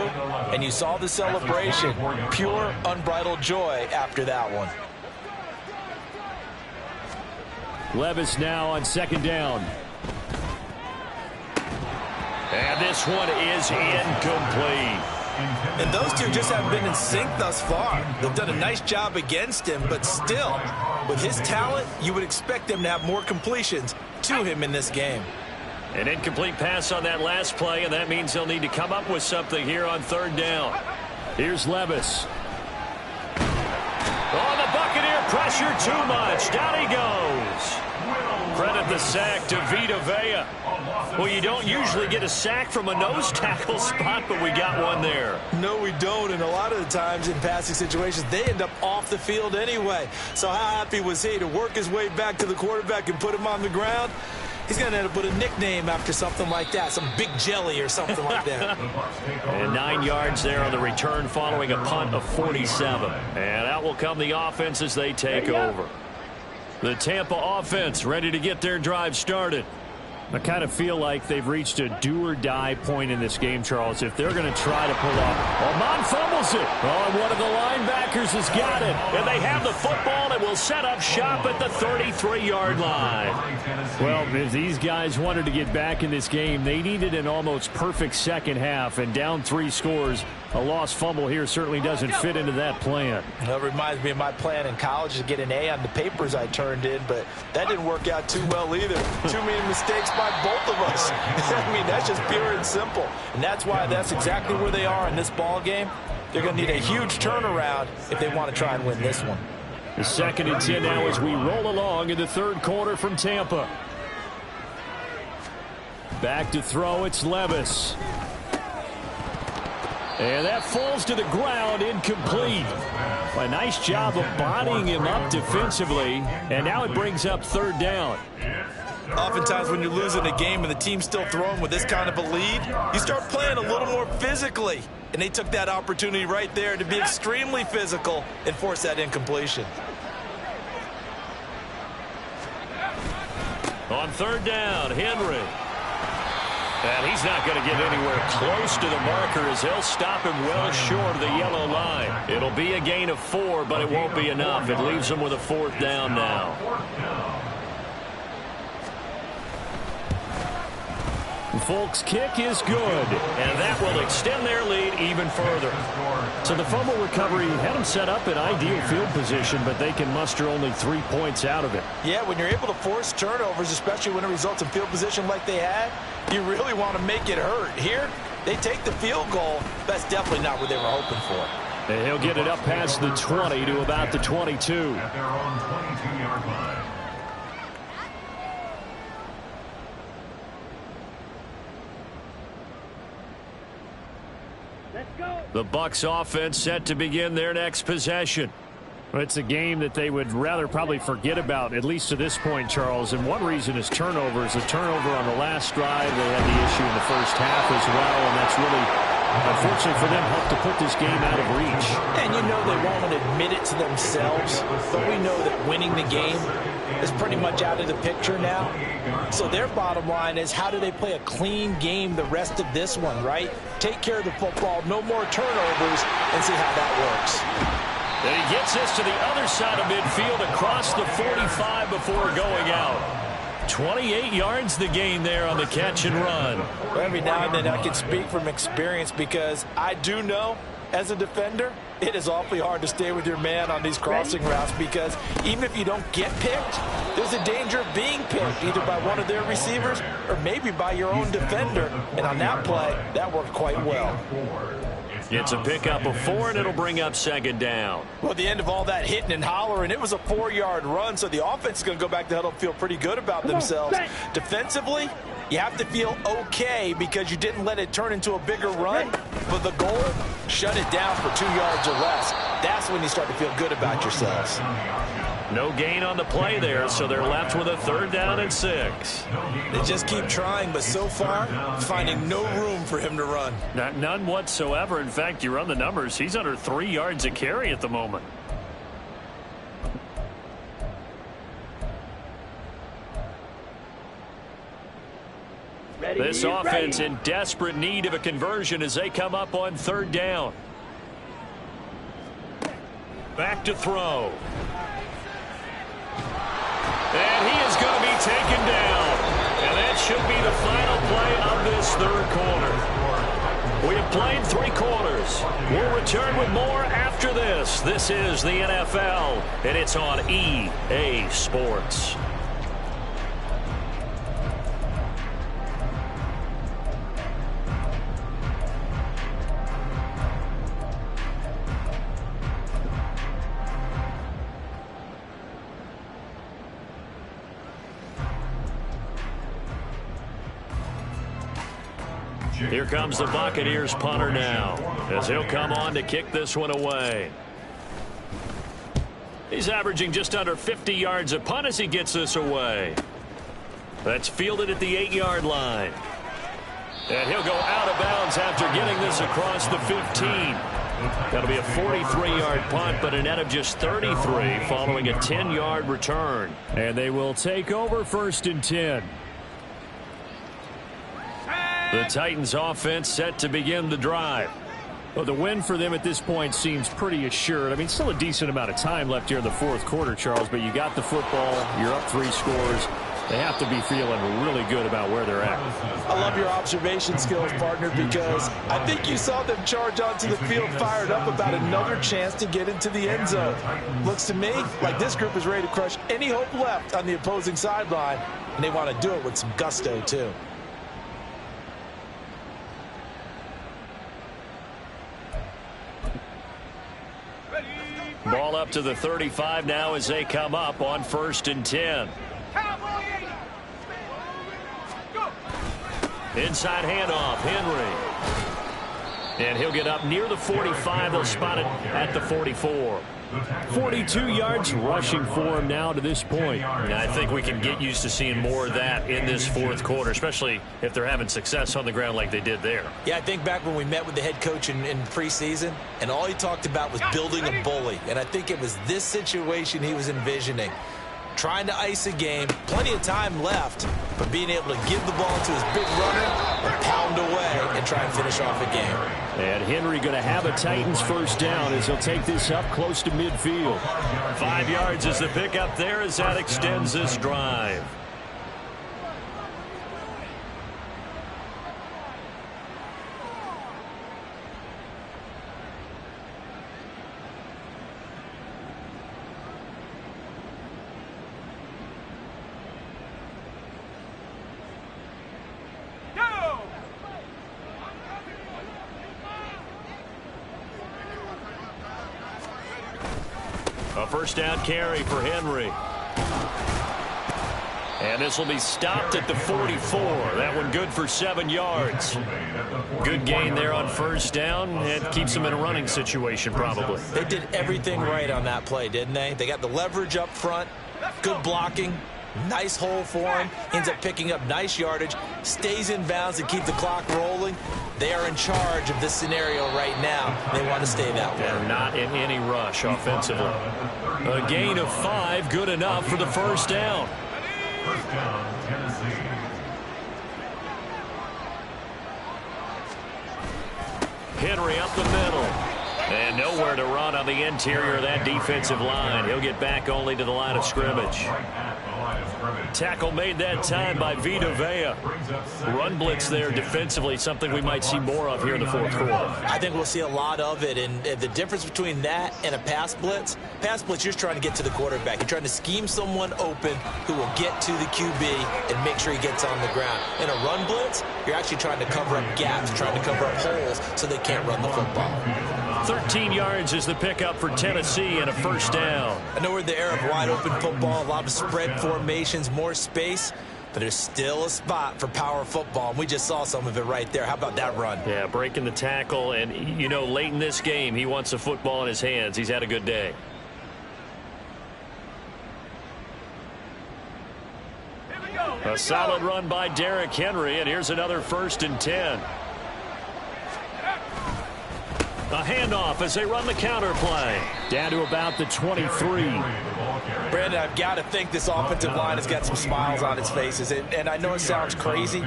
D: And you saw the celebration. Pure, unbridled joy after that one.
A: Levis now on 2nd down. And this one is incomplete.
D: And those two just haven't been in sync thus far. They've done a nice job against him, but still, with his talent, you would expect him to have more completions to him in this game.
A: An incomplete pass on that last play, and that means they'll need to come up with something here on third down. Here's Levis. Oh, the Buccaneer pressure too much. Down he goes. Credit the sack to Vita Vea. Well, you don't usually get a sack from a nose tackle spot, but we got one there.
D: No, we don't, and a lot of the times in passing situations, they end up off the field anyway. So how happy was he to work his way back to the quarterback and put him on the ground? He's going to end up with a nickname after something like that, some big jelly or something like that.
A: And 9 yards there on the return following a punt of 47. And out will come the offense as they take over. The Tampa offense ready to get their drive started. I kind of feel like they've reached a do-or-die point in this game, Charles. If they're going to try to pull off. Ahman fumbles it. Oh, and one of the linebackers has got it. And they have the football and will set up shop at the 33-yard line. Well, if these guys wanted to get back in this game, they needed an almost perfect second half. And down 3 scores, a lost fumble here certainly doesn't fit into that plan.
D: Well, it reminds me of my plan in college to get an A on the papers I turned in, but that didn't work out too well either. Too many mistakes by both of us. I mean, that's just pure and simple. And that's why that's exactly where they are in this ball game. They're going to need a huge turnaround if they want to try and win this one.
A: The 2nd and 10 now as we roll along in the third quarter from Tampa. Back to throw, it's Levis. And that falls to the ground, incomplete. A nice job of bodying him up defensively. And now it brings up third down.
D: Oftentimes when you're losing a game and the team's still throwing with this kind of a lead, you start playing a little more physically. And they took that opportunity right there to be extremely physical and force that incompletion.
A: On third down, Henry. And he's not going to get anywhere close to the marker as he'll stop him well short of the yellow line. It'll be a gain of 4, but it won't be enough. It leaves him with a 4th down now. Folks' kick is good, and that will extend their lead even further. So the fumble recovery had them set up in ideal field position, but they can muster only 3 points out of it.
D: Yeah, when you're able to force turnovers, especially when it results in field position like they had, you really want to make it hurt. Here, they take the field goal. That's definitely not what they were hoping for.
A: And he'll get it up past the 20 to about the 22.
E: At their own 22-yard line.
A: The Bucs offense set to begin their next possession. It's a game that they would rather probably forget about, at least to this point, Charles. And one reason is turnovers. A turnover on the last drive. They had the issue in the first half as well, and that's really, unfortunately for them, helped to put this game out of reach.
D: And you know they won't admit it to themselves, but we know that winning the game is pretty much out of the picture now. So their bottom line is, how do they play a clean game the rest of this one, right? Take care of the football, no more turnovers, and see how that works.
A: And he gets this to the other side of midfield across the 45 before going out. 28 yards the gain there on the catch and run.
D: Well, every now and then I can speak from experience because I do know, as a defender, it is awfully hard to stay with your man on these crossing routes because even if you don't get picked, there's a danger of being picked either by one of their receivers or maybe by your own defender. And on that play, that worked quite well.
A: It's a pickup of 4, and it'll bring up 2nd down.
D: Well, at the end of all that hitting and hollering, it was a 4-yard run, so the offense is going to go back to huddle and feel pretty good about themselves. Defensively, you have to feel okay because you didn't let it turn into a bigger run, but the goal, shut it down for 2 yards or less. That's when you start to feel good about yourselves.
A: No gain on the play there, so they're left with a 3rd down and 6.
D: They just keep trying, but so far, finding no room for him to run.
A: None whatsoever. In fact, you run the numbers, he's under 3 yards a carry at the moment. This offense in desperate need of a conversion as they come up on 3rd down. Back to throw. And he is going to be taken down. And that should be the final play of of this third quarter. We have played 3 quarters. We'll return with more after this. This is the NFL, and it's on EA Sports. Here comes the Buccaneers punter now, as he'll come on to kick this one away. He's averaging just under 50 yards a punt as he gets this away. That's fielded at the 8-yard line. And he'll go out of bounds after getting this across the 15. That'll be a 43-yard punt, but a net of just 33 following a 10-yard return.
B: And they will take over 1st and 10.
A: The Titans offense set to begin the drive.
B: Well, the win for them at this point seems pretty assured. I mean, still a decent amount of time left here in the 4th quarter, Charles, but you got the football, you're up 3 scores. They have to be feeling really good about where they're at.
D: I love your observation skills, partner, because I think you saw them charge onto the field fired up about another chance to get into the end zone. Looks to me like this group is ready to crush any hope left on the opposing sideline, and they want to do it with some gusto, too.
A: Ball up to the 35 now as they come up on 1st and 10. Inside handoff, Henry. And he'll get up near the 45. They'll spot it at the 44.
B: 42 yards rushing for him now to this point.
A: And I think we can get used to seeing more of that in this 4th quarter, especially if they're having success on the ground like they did there.
D: Yeah, I think back when we met with the head coach in preseason, and all he talked about was building a bully. And I think it was this situation he was envisioning. Trying to ice a game, plenty of time left, but being able to give the ball to his big runner and pound away and try and finish off a game.
B: And Henry going to have a Titans 1st down as he'll take this up close to midfield.
A: 5 yards is the pickup there as that extends this drive. A 1st down carry for Henry. And this will be stopped at the 44. That one good for 7 yards. Good gain there on 1st down. It keeps them in a running situation probably.
D: They did everything right on that play, didn't they? They got the leverage up front, good blocking, nice hole for him, ends up picking up nice yardage, stays in bounds to keep the clock rolling. They are in charge of this scenario right now. They want to stay that way.
A: They're not in any rush offensively. A gain of 5, good enough for the 1st down.
E: 1st down, Tennessee.
A: Henry up the middle. And nowhere to run on the interior of that defensive line. He'll get back only to the line of scrimmage. Tackle made that time by Vita Vea. Run blitz there defensively, something we might see more of here in the 4th quarter.
D: I think we'll see a lot of it, and the difference between that and a pass blitz, you're just trying to get to the quarterback. You're trying to scheme someone open who will get to the QB and make sure he gets on the ground. In a run blitz, you're actually trying to cover up gaps, trying to cover up holes so they can't run the football.
A: 13 yards is the pickup for Tennessee and a 1st down.
D: I know we're in the era of wide open football, a lot of spread formations, more space, but there's still a spot for power football, and we just saw some of it right there. How about that run?
A: Yeah, breaking the tackle, and, you know, late in this game, he wants the football in his hands. He's had a good day. A solid run by Derrick Henry, and here's another 1st and 10. A handoff as they run the counter play.
B: Down to about the 23.
D: Brandon, I've got to think this offensive line has got some smiles on its faces. And I know it sounds crazy,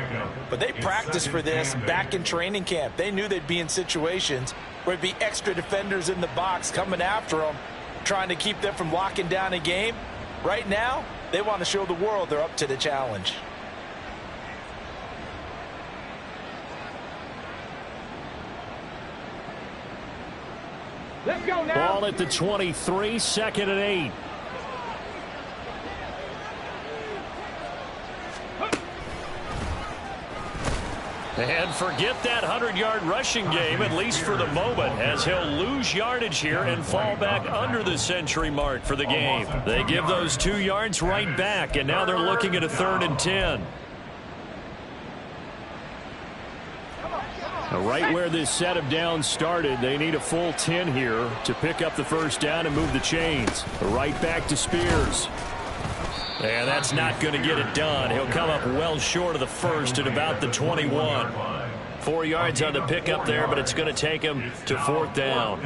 D: but they practiced for this back in training camp. They knew they'd be in situations where there'd be extra defenders in the box coming after them, trying to keep them from locking down a game. Right now, they want to show the world they're up to the challenge.
C: Let's go now.
A: Ball at the 23, 2nd and 8. And forget that 100-yard rushing game, at least for the moment, as he'll lose yardage here and fall back under the century mark for the game. They give those 2 yards right back, and now they're looking at a 3rd and 10. Right where this set of downs started, they need a full 10 here to pick up the first down and move the chains. Right back to Spears. And that's not going to get it done. He'll come up well short of the first at about the 21. 4 yards on the pickup there, but it's going to take him to 4th down.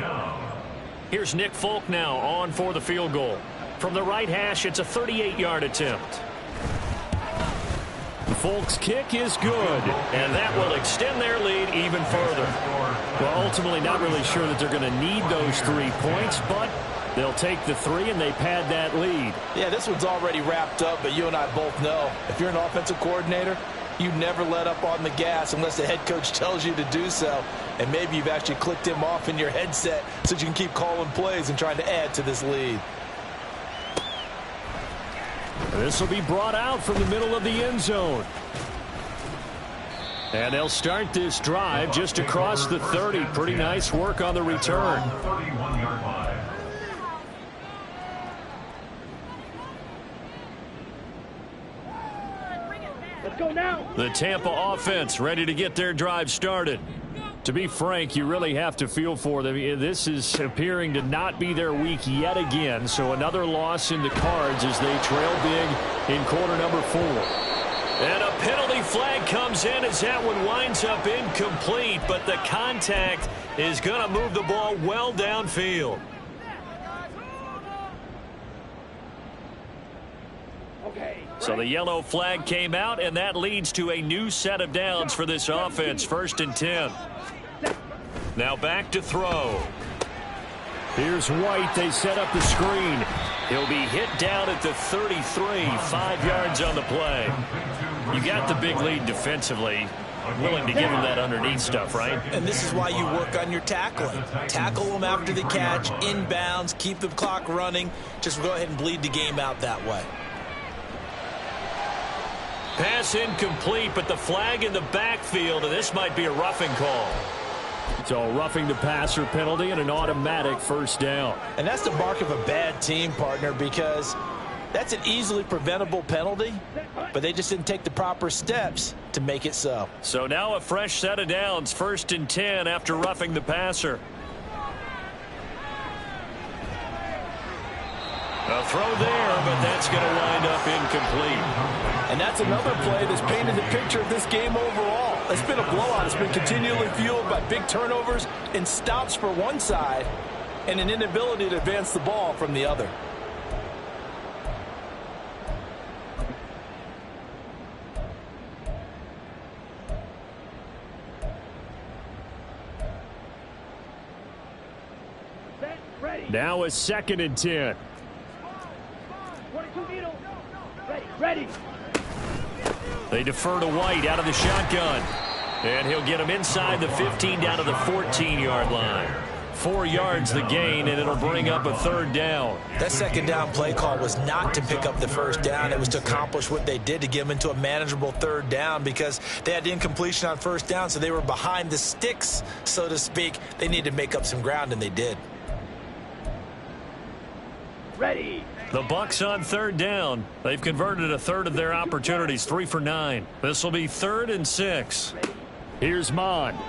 A: Here's Nick Folk now on for the field goal. From the right hash, it's a 38-yard attempt. Folk's kick is good, and that will extend their lead even further. Well, ultimately not really sure that they're going to need those 3 points, but they'll take the 3 and they pad that lead.
D: Yeah, this one's already wrapped up, but you and I both know if you're an offensive coordinator, you never let up on the gas unless the head coach tells you to do so. And maybe you've actually clicked him off in your headset so you can keep calling plays and trying to add to this lead.
A: This will be brought out from the middle of the end zone. And they'll start this drive just across the 30. Pretty nice work on the return.
E: 31-yard line.
C: Let's go now.
A: The Tampa offense ready to get their drive started. To be frank, you really have to feel for them. This is appearing to not be their week yet again. So another loss in the cards as they trail big in quarter number 4. And a penalty flag comes in as that one winds up incomplete. But the contact is going to move the ball well downfield. So the yellow flag came out, and that leads to a new set of downs for this offense. 1st and 10. Now back to throw. Here's White. They set up the screen. He'll be hit down at the 33, 5 yards on the play. You got the big lead defensively. Willing to give him that underneath stuff, right?
D: And this is why you work on your tackling. Tackle them after the catch, inbounds, keep the clock running. Just go ahead and bleed the game out that way.
A: Pass incomplete, but the flag in the backfield, and this might be a roughing call. So roughing the passer penalty and an automatic 1st down.
D: And that's the mark of a bad team, partner, because that's an easily preventable penalty, but they just didn't take the proper steps to make it so.
A: So now a fresh set of downs, 1st and 10 after roughing the passer. A throw there, but that's going to wind up incomplete.
D: And that's another play that's painted the picture of this game overall. It's been a blowout. It's been continually fueled by big turnovers and stops for one side and an inability to advance the ball from the other.
A: Now a 2nd and 10.
C: 22 needle. Ready.
A: They defer to White out of the shotgun. And he'll get him inside the 15 down to the 14-yard line. 4 yards the gain, and it'll bring up a 3rd down.
D: That 2nd down play call was not to pick up the 1st down. It was to accomplish what they did to get them into a manageable 3rd down because they had incompletion on 1st down, so they were behind the sticks, so to speak. They needed to make up some ground, and they did.
C: Ready.
A: The Bucs on 3rd down. They've converted a 1/3 of their opportunities, 3 for 9. This will be 3rd and 6. Here's Mon. And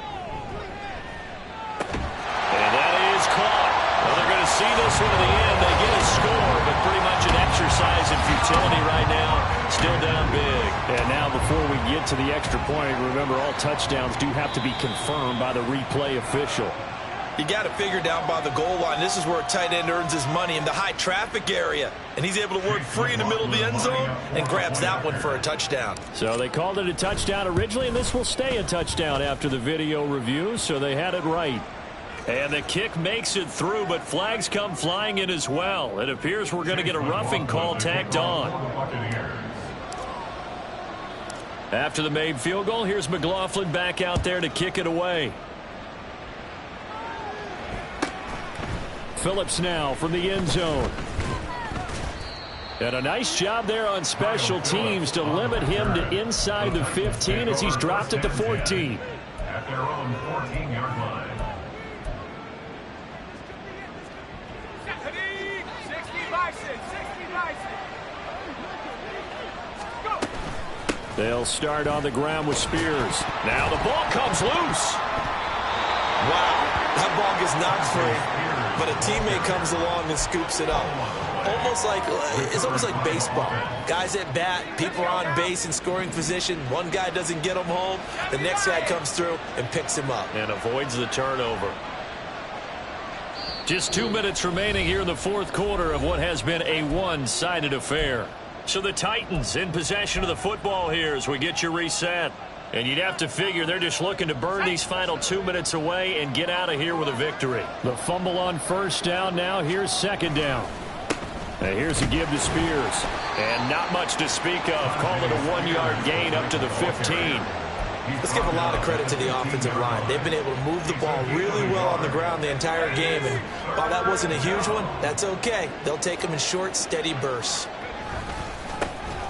A: that is caught. Well, they're going to see this one to the end. They get a score, but pretty much an exercise in futility right now. Still down big. And now before we get to the extra point, remember all touchdowns do have to be confirmed by the replay official.
D: You got to figure down by the goal line. This is where a tight end earns his money in the high traffic area. And he's able to work free in the middle of the end zone and grabs that one for a touchdown.
A: So they called it a touchdown originally, and this will stay a touchdown after the video review, so they had it right. And the kick makes it through, but flags come flying in as well. It appears we're going to get a roughing call tacked on. After the made field goal, here's McLaughlin back out there to kick it away. Phillips now from the end zone. And a nice job there on special teams to limit him to inside the 15 as he's dropped at the 14.
E: At their own 14-yard line.
A: They'll start on the ground with Spears. Now the ball comes loose.
D: Wow, that ball gets knocked free, but a teammate comes along and scoops it up. It's almost like baseball. Guys at bat, people are on base in scoring position. One guy doesn't get him home. The next guy comes through and picks him up.
A: And avoids the turnover. Just 2 minutes remaining here in the fourth quarter of what has been a one-sided affair. So the Titans in possession of the football here as we get you reset. And you'd have to figure they're just looking to burn these final 2 minutes away and get out of here with a victory. The fumble on first down now. Here's second down. And here's a give to Spears. And not much to speak of. Call it a 1-yard gain up to the 15.
D: Let's give a lot of credit to the offensive line. They've been able to move the ball really well on the ground the entire game. And while that wasn't a huge one, that's okay. They'll take them in short, steady bursts.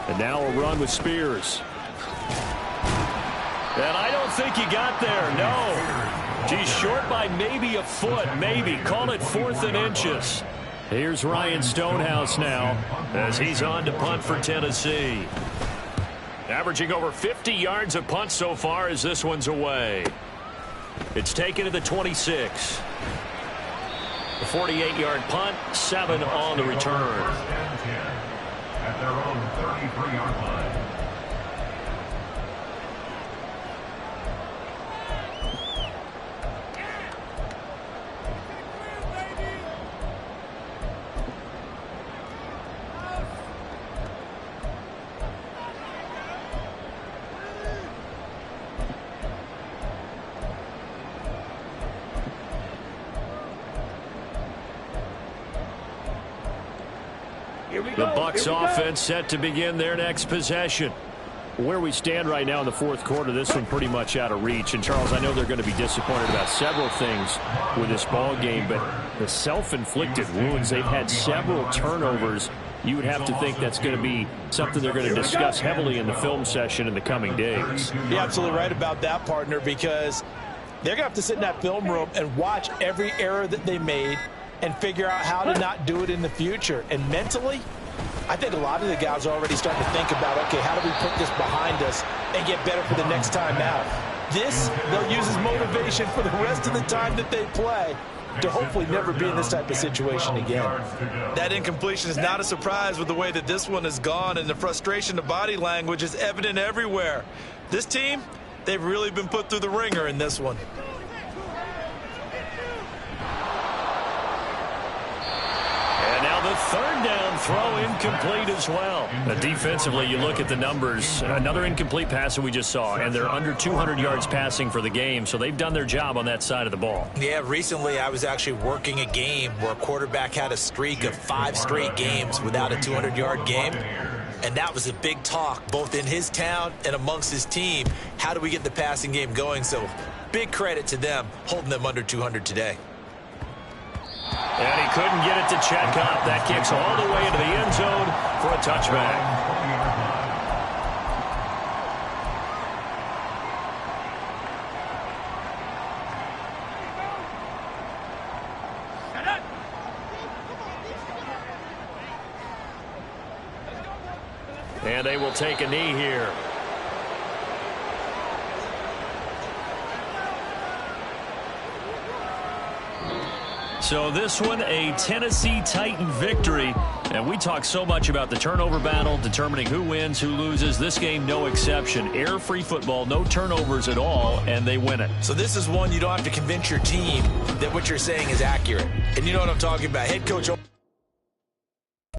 A: And now a run with Spears. And I don't think he got there, no. He's short by maybe a foot, maybe. Call it 4th and inches. Here's Ryan Stonehouse now as he's on to punt for Tennessee. Averaging over 50 yards a punt so far as this one's away. It's taken to the 26. The 48-yard punt, 7 on the return.
E: At their own 33-yard line.
A: The Bucs offense set to begin their next possession. Where we stand right now in the fourth quarter, this one pretty much out of reach. And, Charles, I know they're going to be disappointed about several things with this ball game, but the self-inflicted wounds, they've had several turnovers. You would have to think that's going to be something they're going to discuss heavily in the film session in the coming days.
D: You're absolutely right about that, partner, because they're going to have to sit in that film room and watch every error that they made and figure out how to not do it in the future. And mentally, I think a lot of the guys are already starting to think about, okay, how do we put this behind us and get better for the next time out? This, they'll use as motivation for the rest of the time that they play to hopefully never be in this type of situation again.
F: That incompletion is not a surprise with the way that this one has gone, and the frustration, the body language is evident everywhere. This team, they've really been put through the ringer in this one.
A: The third down throw incomplete as well. Defensively, you look at the numbers. Another incomplete pass that we just saw, and they're under 200 yards passing for the game, so they've done their job on that side of the ball.
D: Yeah, recently I was actually working a game where a quarterback had a streak of 5 straight games without a 200-yard game, and that was a big talk both in his town and amongst his team. How do we get the passing game going? So big credit to them holding them under 200 today.
A: And he couldn't get it to check up. That kicks all the way into the end zone for a touchback. And they will take a knee here. So this one, a Tennessee Titan victory. And we talk so much about the turnover battle, determining who wins, who loses. This game, no exception. Error-free football, no turnovers at all, and they win it.
D: So this is one you don't have to convince your team that what you're saying is accurate. And you know what I'm talking about. Head coach